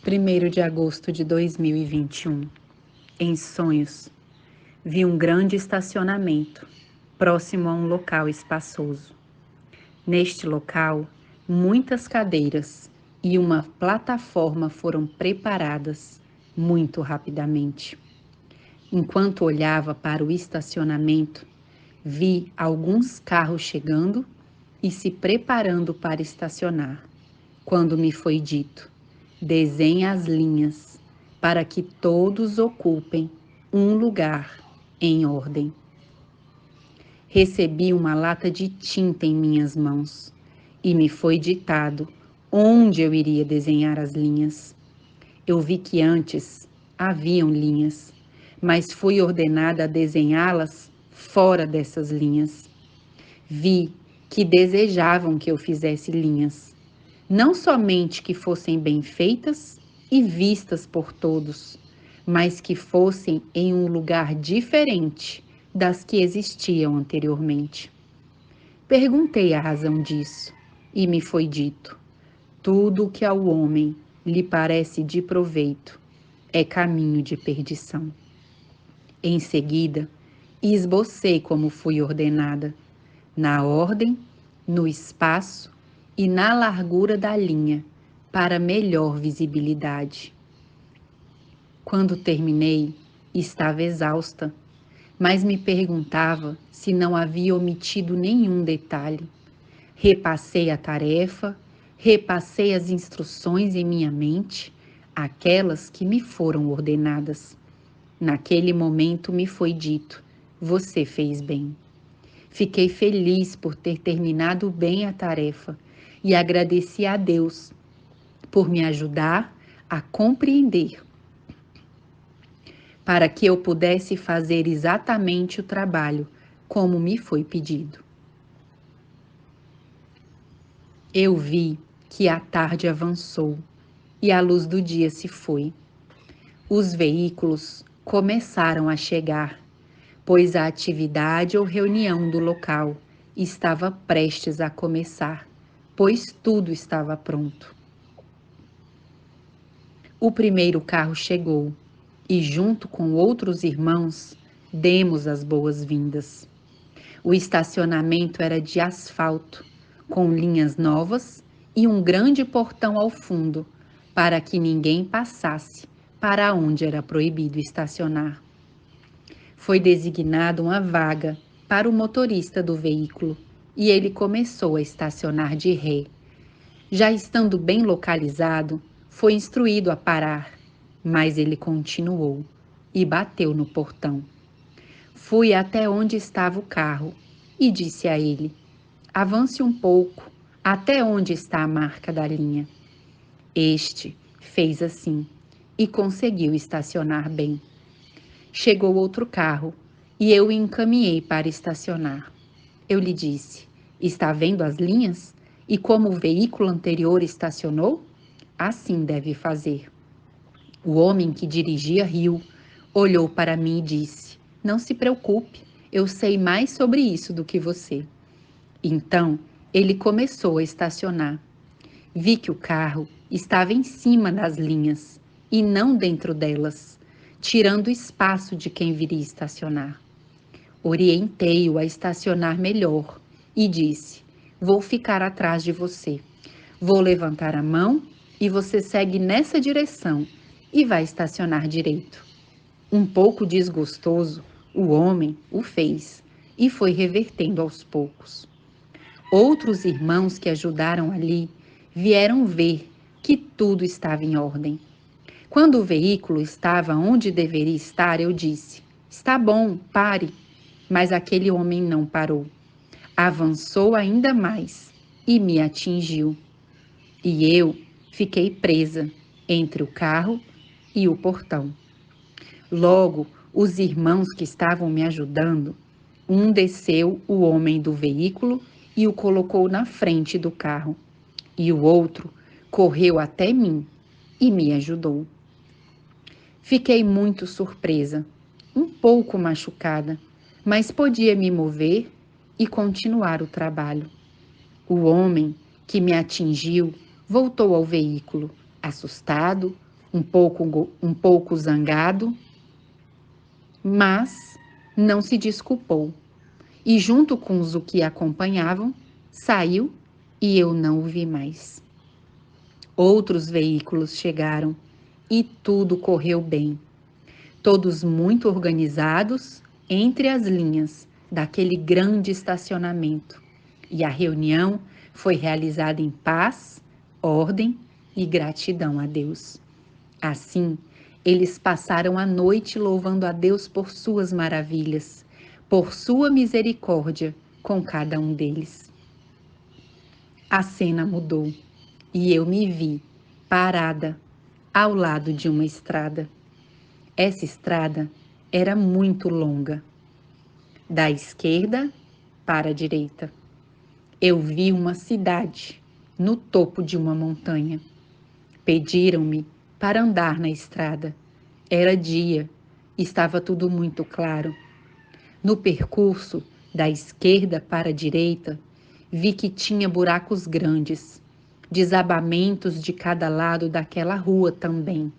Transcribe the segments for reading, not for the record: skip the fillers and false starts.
1º de agosto de 2021. Em sonhos, vi um grande estacionamento, próximo a um local espaçoso. Neste local, muitas cadeiras e uma plataforma foram preparadas muito rapidamente. Enquanto olhava para o estacionamento, vi alguns carros chegando e se preparando para estacionar, quando me foi dito: desenhe as linhas para que todos ocupem um lugar em ordem. Recebi uma lata de tinta em minhas mãos e me foi ditado onde eu iria desenhar as linhas. Eu vi que antes haviam linhas, mas fui ordenada a desenhá-las fora dessas linhas. Vi que desejavam que eu fizesse linhas, não somente que fossem bem feitas e vistas por todos, mas que fossem em um lugar diferente das que existiam anteriormente. Perguntei a razão disso e me foi dito: tudo o que ao homem lhe parece de proveito é caminho de perdição. Em seguida, esbocei como fui ordenada, na ordem, no espaço e na largura da linha, para melhor visibilidade. Quando terminei, estava exausta, mas me perguntava se não havia omitido nenhum detalhe. Repassei a tarefa, repassei as instruções em minha mente, aquelas que me foram ordenadas. Naquele momento me foi dito: você fez bem. Fiquei feliz por ter terminado bem a tarefa e agradeci a Deus por me ajudar a compreender, para que eu pudesse fazer exatamente o trabalho como me foi pedido. Eu vi que a tarde avançou e a luz do dia se foi. Os veículos começaram a chegar, pois a atividade ou reunião do local estava prestes a começar, pois tudo estava pronto. O primeiro carro chegou e, junto com outros irmãos, demos as boas-vindas. O estacionamento era de asfalto, com linhas novas e um grande portão ao fundo, para que ninguém passasse para onde era proibido estacionar. Foi designada uma vaga para o motorista do veículo e ele começou a estacionar de ré. Já estando bem localizado, foi instruído a parar, mas ele continuou e bateu no portão. Fui até onde estava o carro e disse a ele: avance um pouco, até onde está a marca da linha. Este fez assim e conseguiu estacionar bem. Chegou outro carro e eu o encaminhei para estacionar. Eu lhe disse: está vendo as linhas? E como o veículo anterior estacionou? Assim deve fazer. O homem que dirigia riu, olhou para mim e disse: não se preocupe, eu sei mais sobre isso do que você. Então, ele começou a estacionar. Vi que o carro estava em cima das linhas e não dentro delas, tirando o espaço de quem viria estacionar. Orientei-o a estacionar melhor e disse: vou ficar atrás de você. Vou levantar a mão e você segue nessa direção e vai estacionar direito. Um pouco desgostoso, o homem o fez e foi revertendo aos poucos. Outros irmãos que ajudaram ali vieram ver que tudo estava em ordem. Quando o veículo estava onde deveria estar, eu disse: está bom, pare. Mas aquele homem não parou. Avançou ainda mais e me atingiu. E eu fiquei presa entre o carro e o portão. Logo, os irmãos que estavam me ajudando, um desceu o homem do veículo e o colocou na frente do carro, e o outro correu até mim e me ajudou. Fiquei muito surpresa, um pouco machucada, mas podia me mover e continuar o trabalho. O homem que me atingiu voltou ao veículo, assustado, um pouco zangado, mas não se desculpou. E junto com os que acompanhavam, saiu e eu não o vi mais. Outros veículos chegaram e tudo correu bem. Todos muito organizados entre as linhas daquele grande estacionamento. E a reunião foi realizada em paz, ordem e gratidão a Deus. Assim, eles passaram a noite louvando a Deus por suas maravilhas, por sua misericórdia com cada um deles. A cena mudou e eu me vi parada ao lado de uma estrada. Essa estrada era muito longa, da esquerda para a direita. Eu vi uma cidade no topo de uma montanha. Pediram-me para andar na estrada. Era dia, estava tudo muito claro. No percurso da esquerda para a direita, vi que tinha buracos grandes, desabamentos de cada lado daquela rua também.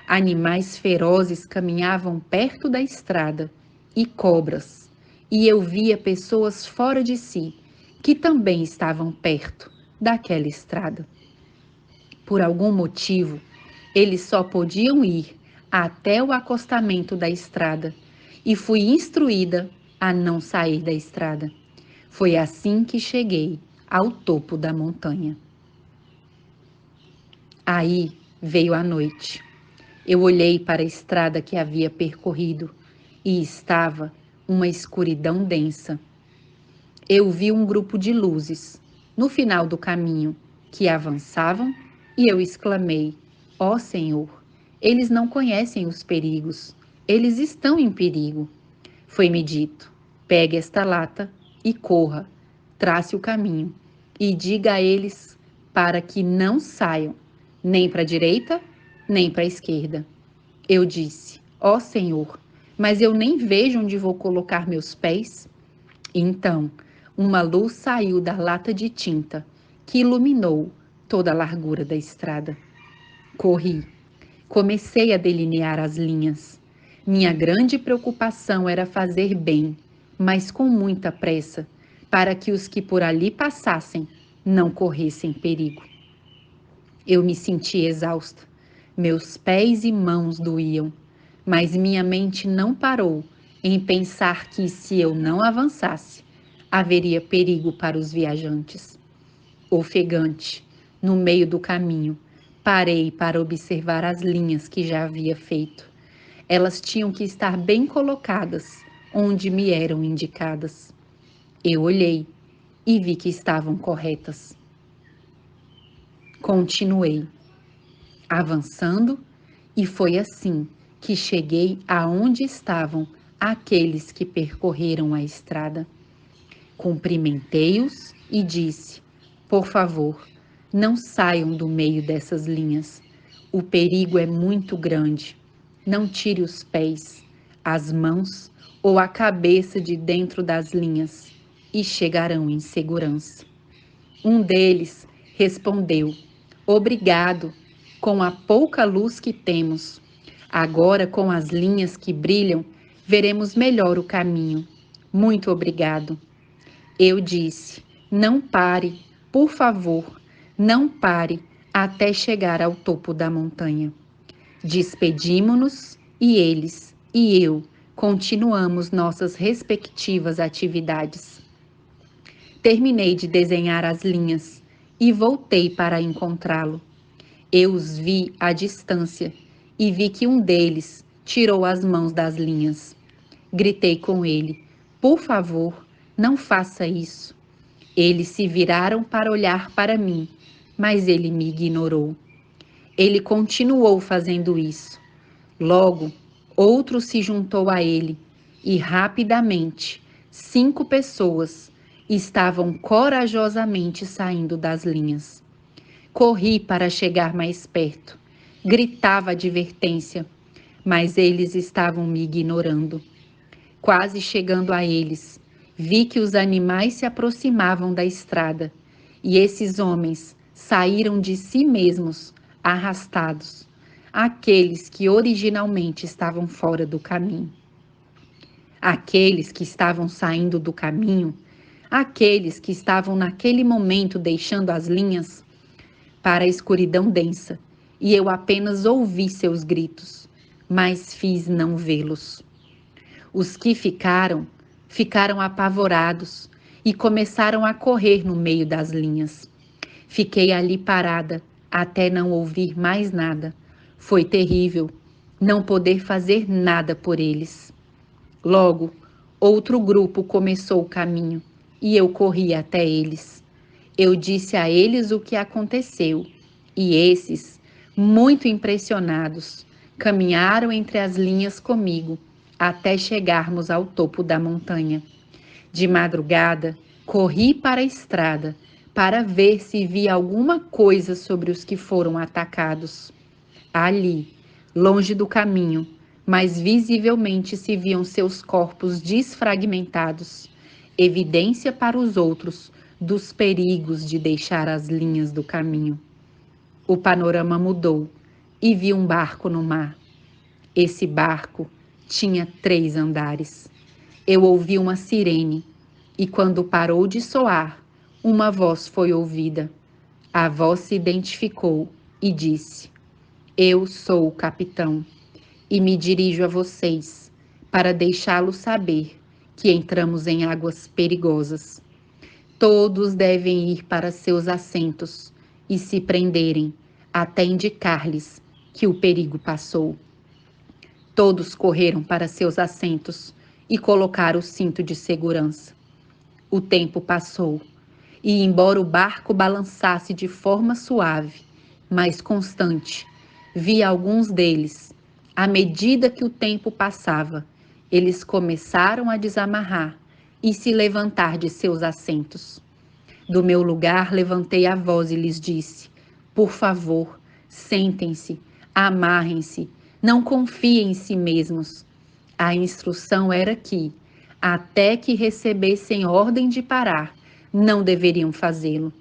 Animais ferozes caminhavam perto da estrada e cobras, e eu via pessoas fora de si, que também estavam perto daquela estrada. Por algum motivo, eles só podiam ir até o acostamento da estrada e fui instruída a não sair da estrada. Foi assim que cheguei ao topo da montanha. Aí veio a noite. Eu olhei para a estrada que havia percorrido e estava uma escuridão densa. Eu vi um grupo de luzes no final do caminho que avançavam e eu exclamei: Ó Senhor, eles não conhecem os perigos, eles estão em perigo. Foi-me dito: pegue esta lata e corra, trace o caminho e diga a eles para que não saiam, nem para a direita, nem para a esquerda. Eu disse: ó Senhor, mas eu nem vejo onde vou colocar meus pés. Então, uma luz saiu da lata de tinta que iluminou toda a largura da estrada. Corri. Comecei a delinear as linhas. Minha grande preocupação era fazer bem, mas com muita pressa, para que os que por ali passassem não corressem perigo. Eu me senti exausta. Meus pés e mãos doíam, mas minha mente não parou em pensar que se eu não avançasse, haveria perigo para os viajantes. Ofegante, no meio do caminho, parei para observar as linhas que já havia feito. Elas tinham que estar bem colocadas onde me eram indicadas. Eu olhei e vi que estavam corretas. Continuei avançando e foi assim que cheguei aonde estavam aqueles que percorreram a estrada. Cumprimentei-os e disse: por favor, não saiam do meio dessas linhas. O perigo é muito grande. Não tire os pés, as mãos ou a cabeça de dentro das linhas e chegarão em segurança. Um deles respondeu: obrigado, com a pouca luz que temos. Agora, com as linhas que brilham, veremos melhor o caminho. Muito obrigado. Eu disse: não pare, por favor, não pare até chegar ao topo da montanha. Despedimo-nos e eles e eu continuamos nossas respectivas atividades. Terminei de desenhar as linhas e voltei para encontrá-lo. Eu os vi à distância e vi que um deles tirou as mãos das linhas. Gritei com ele: por favor, não faça isso. Eles se viraram para olhar para mim, mas ele me ignorou. Ele continuou fazendo isso. Logo, outro se juntou a ele e rapidamente 5 pessoas estavam corajosamente saindo das linhas. Corri para chegar mais perto. Gritava advertência, mas eles estavam me ignorando. Quase chegando a eles, vi que os animais se aproximavam da estrada e esses homens saíram de si mesmos, arrastados. aqueles que originalmente estavam fora do caminho. Aqueles que estavam saindo do caminho, aqueles que estavam naquele momento deixando as linhas para a escuridão densa, e eu apenas ouvi seus gritos, mas fiz não vê-los. Os que ficaram, ficaram apavorados e começaram a correr no meio das linhas. Fiquei ali parada até não ouvir mais nada. Foi terrível não poder fazer nada por eles. Logo, outro grupo começou o caminho e eu corri até eles. Eu disse a eles o que aconteceu e esses, muito impressionados, caminharam entre as linhas comigo até chegarmos ao topo da montanha. De madrugada, corri para a estrada para ver se via alguma coisa sobre os que foram atacados. Ali, longe do caminho, mas visivelmente se viam seus corpos desfragmentados, evidência para os outros dos perigos de deixar as linhas do caminho. O panorama mudou e vi um barco no mar. Esse barco tinha 3 andares. Eu ouvi uma sirene e quando parou de soar, uma voz foi ouvida. A voz se identificou e disse: Eu sou o capitão e me dirijo a vocês para deixá-los saber que entramos em águas perigosas. Todos devem ir para seus assentos e se prenderem até indicar-lhes que o perigo passou. Todos correram para seus assentos e colocaram o cinto de segurança. O tempo passou e, embora o barco balançasse de forma suave, mas constante, vi alguns deles. À medida que o tempo passava, eles começaram a desamarrar e se levantar de seus assentos. Do meu lugar levantei a voz e lhes disse: Por favor, sentem-se, amarrem-se, não confiem em si mesmos. A instrução era que, até que recebessem ordem de parar, não deveriam fazê-lo.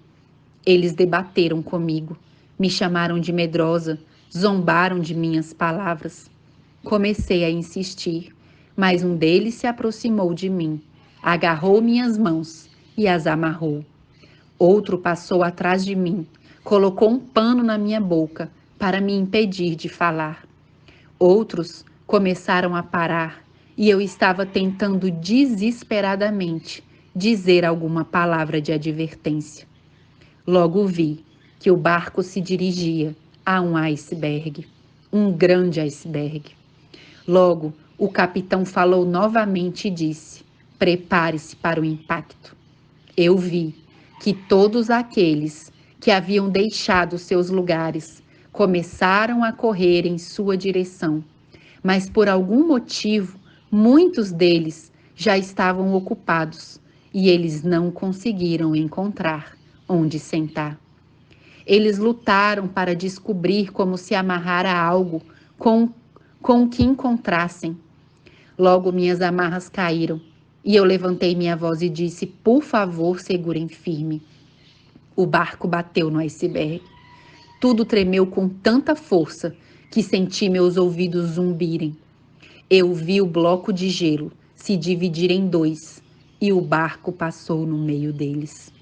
Eles debateram comigo, me chamaram de medrosa, zombaram de minhas palavras. Comecei a insistir, mas um deles se aproximou de mim, agarrou minhas mãos e as amarrou. Outro passou atrás de mim, colocou um pano na minha boca para me impedir de falar. Outros começaram a parar e eu estava tentando desesperadamente dizer alguma palavra de advertência. Logo vi que o barco se dirigia a um iceberg, um grande iceberg. Logo, o capitão falou novamente e disse: Prepare-se para o impacto. Eu vi que todos aqueles que haviam deixado seus lugares começaram a correr em sua direção, mas por algum motivo, muitos deles já estavam ocupados e eles não conseguiram encontrar onde sentar. Eles lutaram para descobrir como se amarrar a algo com o que encontrassem. Logo minhas amarras caíram e eu levantei minha voz e disse: Por favor, segurem firme. O barco bateu no iceberg. Tudo tremeu com tanta força que senti meus ouvidos zumbirem. Eu vi o bloco de gelo se dividir em 2 e o barco passou no meio deles.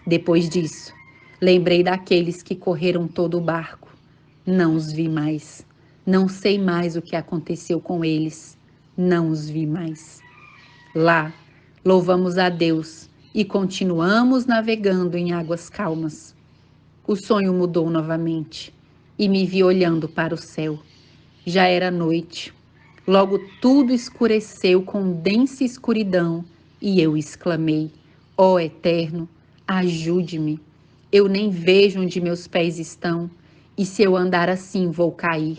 Depois disso, lembrei daqueles que correram todo o barco. Não os vi mais. Não sei mais o que aconteceu com eles. Não os vi mais. Lá, louvamos a Deus e continuamos navegando em águas calmas. O sonho mudou novamente e me vi olhando para o céu. Já era noite. Logo tudo escureceu com densa escuridão e eu exclamei: Ó Eterno, ajude-me. Eu nem vejo onde meus pés estão e se eu andar assim vou cair.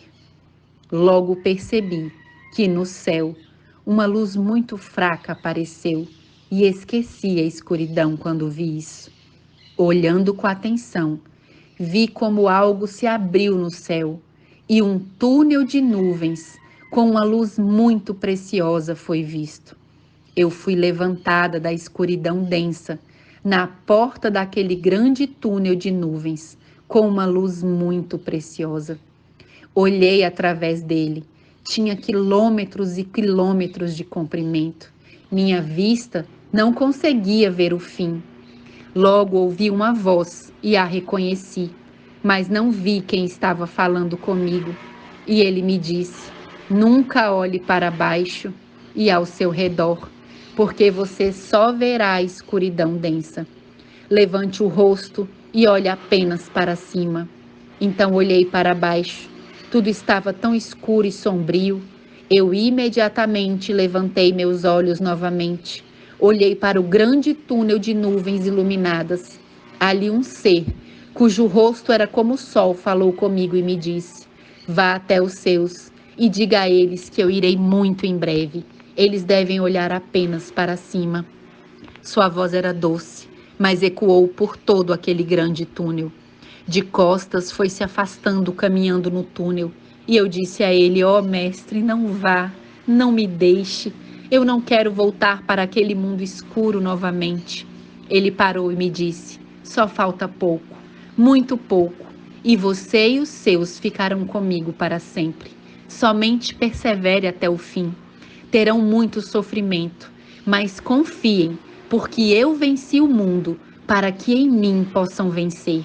Logo percebi que no céu uma luz muito fraca apareceu e esqueci a escuridão quando vi isso. Olhando com atenção, vi como algo se abriu no céu e um túnel de nuvens com uma luz muito preciosa foi visto. Eu fui levantada da escuridão densa na porta daquele grande túnel de nuvens com uma luz muito preciosa. Olhei através dele. Tinha quilômetros e quilômetros de comprimento. Minha vista não conseguia ver o fim. Logo ouvi uma voz e a reconheci, mas não vi quem estava falando comigo. E ele me disse: nunca olhe para baixo e ao seu redor, porque você só verá a escuridão densa. Levante o rosto e olhe apenas para cima. Então olhei para baixo. Tudo estava tão escuro e sombrio. Eu imediatamente levantei meus olhos novamente. Olhei para o grande túnel de nuvens iluminadas. Ali um ser, cujo rosto era como o sol, falou comigo e me disse: vá até os seus e diga a eles que eu irei muito em breve. Eles devem olhar apenas para cima. Sua voz era doce, mas ecoou por todo aquele grande túnel. De costas foi se afastando, caminhando no túnel, e eu disse a ele: ó mestre, não vá, não me deixe, eu não quero voltar para aquele mundo escuro novamente. Ele parou e me disse: só falta pouco, muito pouco, e você e os seus ficarão comigo para sempre. Somente persevere até o fim. Terão muito sofrimento, mas confiem, porque eu venci o mundo, para que em mim possam vencer.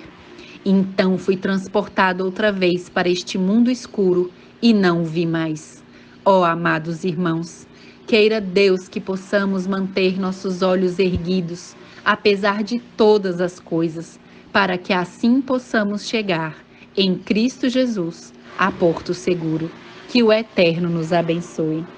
Então fui transportado outra vez para este mundo escuro e não o vi mais. Ó amados irmãos, queira Deus que possamos manter nossos olhos erguidos, apesar de todas as coisas, para que assim possamos chegar, em Cristo Jesus, a porto seguro. Que o Eterno nos abençoe.